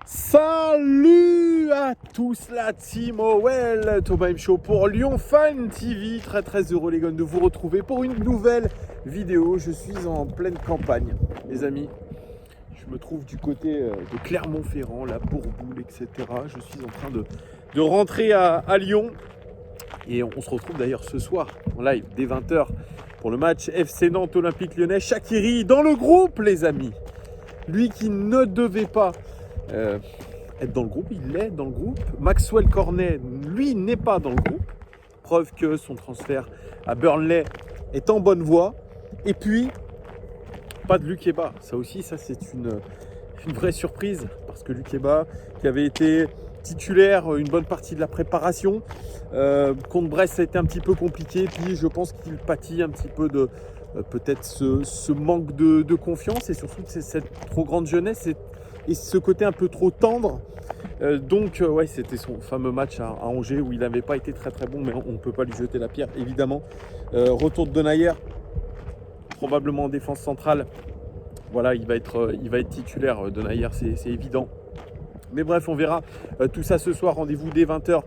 Salut à tous la team OL, Thomas M Show pour Lyon Fan TV. Très heureux les gars de vous retrouver pour une nouvelle vidéo. Je suis en pleine campagne les amis. Je me trouve du côté de Clermont-Ferrand, la Bourboule, etc. Je suis en train de rentrer à Lyon. Et on se retrouve d'ailleurs ce soir en live dès 20h pour le match FC Nantes Olympique Lyonnais. Shaqiri dans le groupe les amis. Lui qui ne devait pas être dans le groupe, il est dans le groupe. Maxwell Cornet, lui, n'est pas dans le groupe. Preuve que son transfert à Burnley est en bonne voie. Et puis, pas de Lukeba. Ça aussi, c'est une vraie surprise. Parce que Lukeba, qui avait été titulaire une bonne partie de la préparation, contre Brest, ça a été un petit peu compliqué. Puis, je pense qu'il pâtit un petit peu de peut-être ce manque de confiance et surtout cette trop grande jeunesse et ce côté un peu trop tendre. Donc ouais, c'était son fameux match à Angers où il n'avait pas été très bon, mais on ne peut pas lui jeter la pierre évidemment. Retour de Denayer, probablement en défense centrale. Voilà, il va être titulaire, Denayer, c'est évident. Mais bref, on verra tout ça ce soir. Rendez-vous dès 20h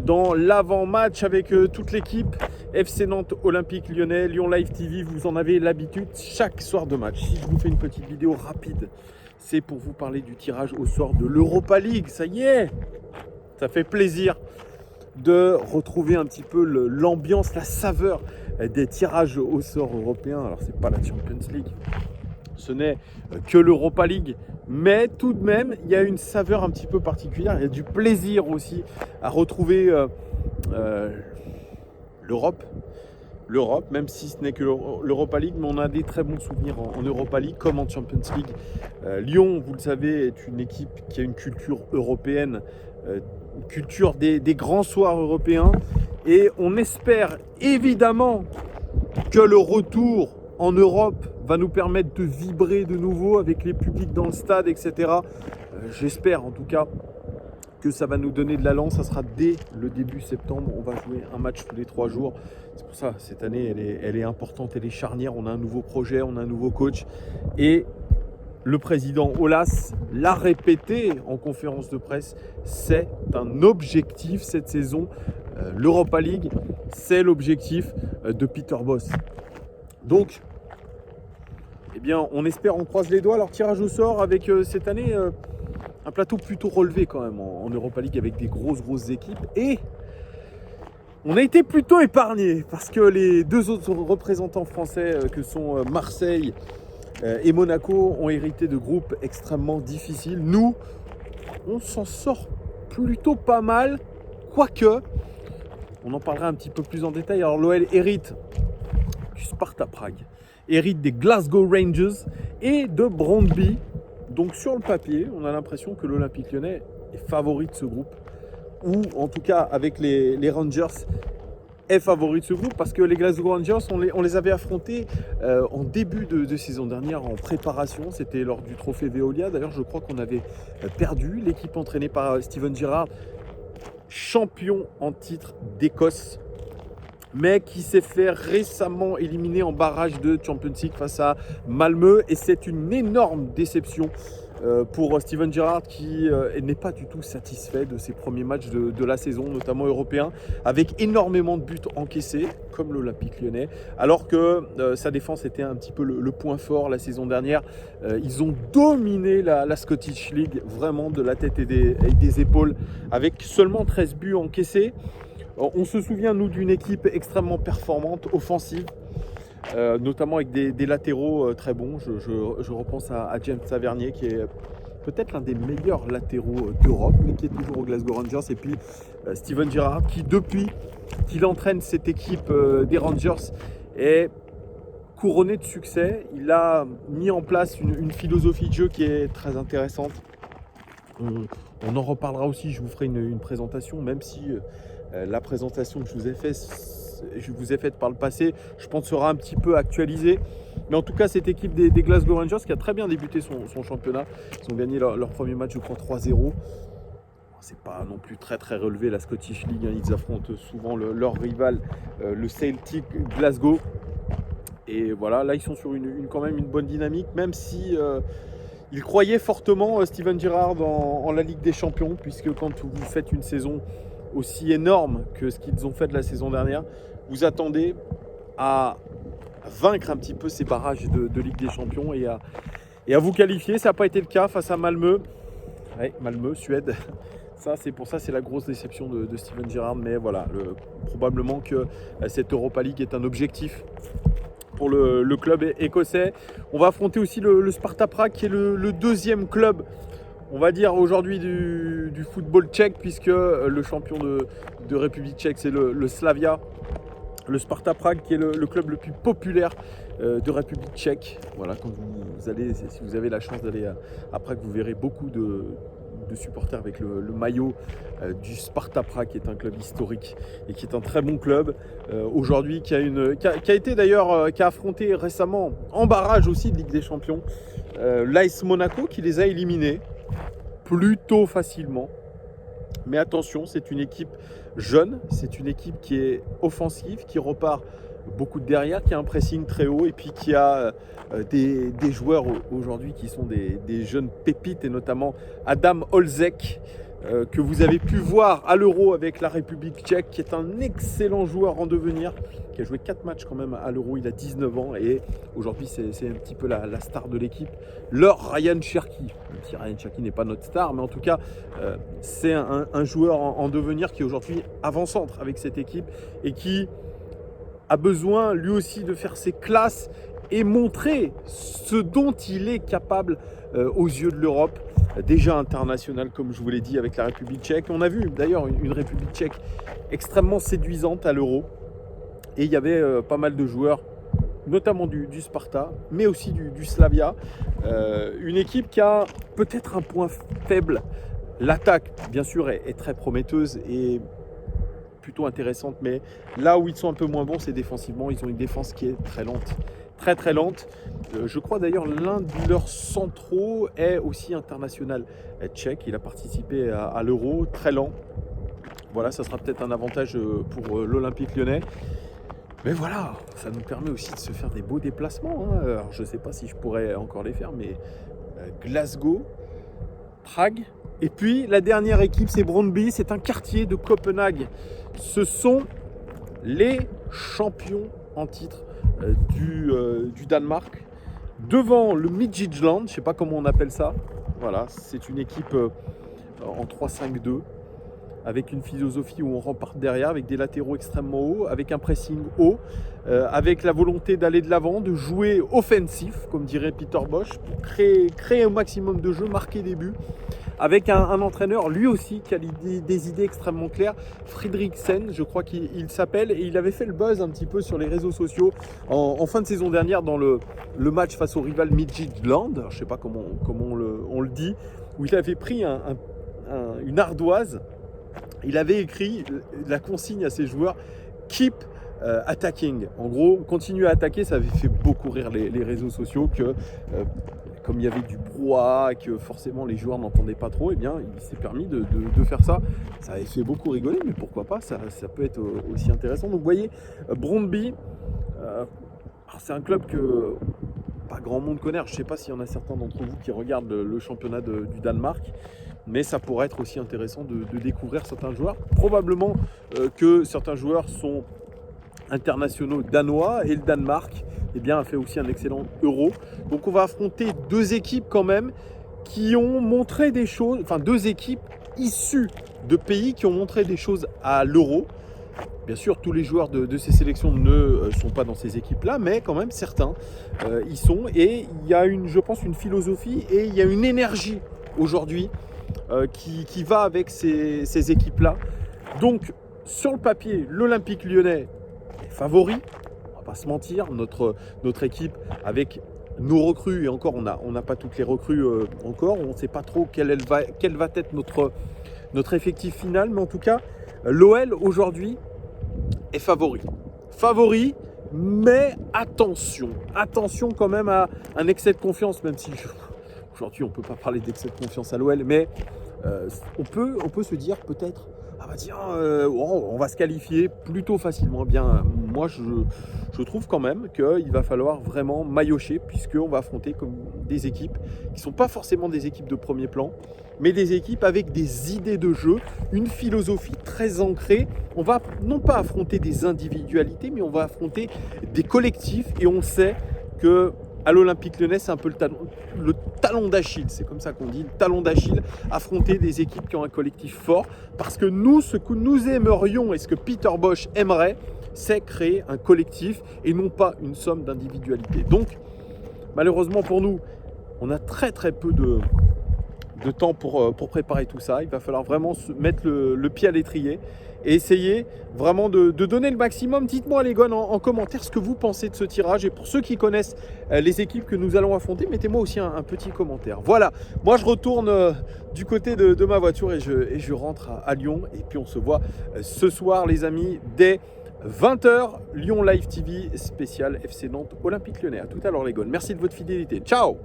dans l'avant-match avec toute l'équipe. FC Nantes Olympique Lyonnais, Lyon Live TV, vous en avez l'habitude chaque soir de match. Si je vous fais une petite vidéo rapide, c'est pour vous parler du tirage au sort de l'Europa League. Ça y est, ça fait plaisir de retrouver un petit peu l'ambiance, la saveur des tirages au sort européens. Alors c'est pas la Champions League, ce n'est que l'Europa League, mais tout de même, il y a une saveur un petit peu particulière. Il y a du plaisir aussi à retrouver l'Europe, même si ce n'est que l'Europa League, mais on a des très bons souvenirs en Europa League comme en Champions League. Lyon, vous le savez, est une équipe qui a une culture européenne, une culture des grands soirs européens, et on espère évidemment que le retour en Europe va nous permettre de vibrer de nouveau avec les publics dans le stade, etc. J'espère en tout cas que ça va nous donner de l'allant. Ça sera dès le début septembre. On va jouer un match tous les 3 jours. C'est pour ça, cette année, elle est importante, elle est charnière. On a un nouveau projet, on a un nouveau coach. Et le président Aulas l'a répété en conférence de presse, c'est un objectif cette saison. L'Europa League, c'est l'objectif de Peter Bosz. Donc, eh bien, on espère, on croise les doigts. Alors, tirage au sort avec cette année un plateau plutôt relevé quand même en Europa League avec des grosses équipes. Et on a été plutôt épargnés parce que les deux autres représentants français que sont Marseille et Monaco ont hérité de groupes extrêmement difficiles. Nous, on s'en sort plutôt pas mal, quoique, on en parlera un petit peu plus en détail. Alors l'OL hérite du Sparta Prague, hérite des Glasgow Rangers et de Brøndby. Donc sur le papier, on a l'impression que l'Olympique Lyonnais est favori de ce groupe, ou en tout cas avec les Rangers est favori de ce groupe, parce que les Glasgow Rangers, on les avait affrontés en début de saison dernière en préparation. C'était lors du trophée Veolia. D'ailleurs, je crois qu'on avait perdu. L'équipe entraînée par Steven Gerrard, champion en titre d'Écosse, mais qui s'est fait récemment éliminer en barrage de Champions League face à Malmö. Et c'est une énorme déception pour Steven Gerrard qui n'est pas du tout satisfait de ses premiers matchs de la saison, notamment européens, avec énormément de buts encaissés, comme l'Olympique Lyonnais, alors que sa défense était un petit peu le point fort la saison dernière. Ils ont dominé la Scottish League, vraiment de la tête et des épaules, avec seulement 13 buts encaissés. On se souvient, nous, d'une équipe extrêmement performante, offensive, notamment avec des latéraux très bons. Je repense à James Tavernier, qui est peut-être l'un des meilleurs latéraux d'Europe, mais qui est toujours aux Glasgow Rangers. Et puis Steven Gerrard, qui depuis qu'il entraîne cette équipe des Rangers, est couronné de succès. Il a mis en place une philosophie de jeu qui est très intéressante. On en reparlera aussi, je vous ferai une présentation, même si la présentation que je vous ai faite par le passé, je pense sera un petit peu actualisée. Mais en tout cas, cette équipe des Glasgow Rangers qui a très bien débuté son championnat, ils ont gagné leur premier match, je crois 3-0. C'est pas non plus très relevé la Scottish League, hein. Ils affrontent souvent leur rival, le Celtic Glasgow. Et voilà, là ils sont sur quand même une bonne dynamique, même si Il croyait fortement, Steven Gerrard, en la Ligue des Champions, puisque quand vous faites une saison aussi énorme que ce qu'ils ont fait de la saison dernière, vous attendez à vaincre un petit peu ces barrages de Ligue des Champions et à vous qualifier. Ça n'a pas été le cas face à Malmö. Ouais, Malmö, Suède. Ça, c'est pour ça, c'est la grosse déception de Steven Gerrard. Mais voilà, probablement que cette Europa League est un objectif pour le club écossais. On va affronter aussi le Sparta Prague, qui est le deuxième club, on va dire aujourd'hui, du football tchèque, puisque le champion de République tchèque, c'est le Slavia. Le Sparta Prague, qui est le club le plus populaire de République tchèque. Voilà, quand vous allez, si vous avez la chance d'aller à Prague, vous verrez beaucoup de supporters avec le maillot du Sparta Prague, qui est un club historique et qui est un très bon club aujourd'hui, qui a été d'ailleurs, qui a affronté récemment en barrage aussi de Ligue des Champions l'AS Monaco, qui les a éliminés plutôt facilement. Mais attention, c'est une équipe jeune, c'est une équipe qui est offensive, qui repart beaucoup de derrière, qui a un pressing très haut et puis qui a des joueurs aujourd'hui qui sont des jeunes pépites, et notamment Adam Olzek, que vous avez pu voir à l'Euro avec la République tchèque, qui est un excellent joueur en devenir, qui a joué 4 matchs quand même à l'Euro. Il a 19 ans et aujourd'hui c'est un petit peu la star de l'équipe. Leur Ryan Cherki, même si Ryan Cherki n'est pas notre star, mais en tout cas c'est un joueur en devenir qui est aujourd'hui avant-centre avec cette équipe et qui a besoin lui aussi de faire ses classes et montrer ce dont il est capable aux yeux de l'Europe. Déjà international, comme je vous l'ai dit, avec la République tchèque. On a vu d'ailleurs une République tchèque extrêmement séduisante à l'Euro. Et il y avait pas mal de joueurs, notamment du Sparta, mais aussi du Slavia. Une équipe qui a peut-être un point faible. L'attaque, bien sûr, est très prometteuse et plutôt intéressante. Mais là où ils sont un peu moins bons, c'est défensivement. Ils ont une défense qui est très lente. Très lente. Je crois d'ailleurs l'un de leurs centraux est aussi international tchèque. Il a participé à l'Euro, très lent. Voilà, ça sera peut-être un avantage pour l'Olympique Lyonnais. Mais voilà, ça nous permet aussi de se faire des beaux déplacements. Alors, je ne sais pas si je pourrais encore les faire, mais Glasgow, Prague. Et puis la dernière équipe, c'est Brøndby. C'est un quartier de Copenhague. Ce sont les champions en titre du Danemark, devant le Midtjylland, je ne sais pas comment on appelle ça. Voilà, c'est une équipe en 3-5-2 avec une philosophie où on repart derrière, avec des latéraux extrêmement hauts, avec un pressing haut, avec la volonté d'aller de l'avant, de jouer offensif, comme dirait Peter Bosz, pour créer au maximum de jeux, marquer des buts, avec un entraîneur lui aussi qui a des idées extrêmement claires, Fredriksen, je crois qu'il s'appelle, et il avait fait le buzz un petit peu sur les réseaux sociaux en fin de saison dernière dans le match face au rival Midtjylland, je ne sais pas comment on le dit, où il avait pris une ardoise. Il avait écrit la consigne à ses joueurs « Keep attacking ». En gros, continuer à attaquer, ça avait fait beaucoup rire les réseaux sociaux que comme il y avait du brouhaha, que forcément les joueurs n'entendaient pas trop, eh bien il s'est permis de faire ça. Ça avait fait beaucoup rigoler, mais pourquoi pas, ça peut être aussi intéressant. Donc vous voyez, Brøndby, c'est un club que pas grand monde connaît. Je ne sais pas s'il y en a certains d'entre vous qui regardent le championnat du Danemark, mais ça pourrait être aussi intéressant de découvrir certains joueurs. Probablement que certains joueurs sont internationaux danois, et le Danemark a fait aussi un excellent Euro. Donc on va affronter deux équipes quand même qui ont montré des choses, enfin deux équipes issues de pays qui ont montré des choses à l'Euro. Bien sûr, tous les joueurs de ces sélections ne sont pas dans ces équipes-là, mais quand même certains y sont. Et il y a je pense, une philosophie et il y a une énergie aujourd'hui qui va avec ces équipes-là. Donc, sur le papier, l'Olympique Lyonnais est favori. On va pas se mentir, notre équipe avec nos recrues, et encore on n'a pas toutes les recrues encore, on ne sait pas trop quel va être notre effectif final, mais en tout cas, l'OL aujourd'hui est favori, mais attention quand même à un excès de confiance, même si Aujourd'hui, on ne peut pas parler d'excès de confiance à l'OL, mais on peut se dire peut-être, ah bah tiens, on va se qualifier plutôt facilement. Eh bien, moi, je trouve quand même qu'il va falloir vraiment maillotcher, puisqu'on va affronter comme des équipes qui ne sont pas forcément des équipes de premier plan, mais des équipes avec des idées de jeu, une philosophie très ancrée. On va non pas affronter des individualités, mais on va affronter des collectifs, et on sait que à l'Olympique Lyonnais, c'est un peu le talon d'Achille, c'est comme ça qu'on dit, le talon d'Achille, affronter des équipes qui ont un collectif fort, parce que nous, ce que nous aimerions et ce que Peter Bosz aimerait, c'est créer un collectif et non pas une somme d'individualités. Donc, malheureusement pour nous, on a très peu de temps pour préparer tout ça. Il va falloir vraiment se mettre le pied à l'étrier et essayer vraiment de donner le maximum. Dites-moi les gars en commentaire ce que vous pensez de ce tirage, et pour ceux qui connaissent les équipes que nous allons affronter, mettez-moi aussi un petit commentaire. Voilà, moi je retourne du côté de ma voiture et je rentre à Lyon, et puis on se voit ce soir les amis dès 20h, Lyon Live TV spécial FC Nantes Olympique Lyonnais. À tout à l'heure les gars, merci de votre fidélité, ciao.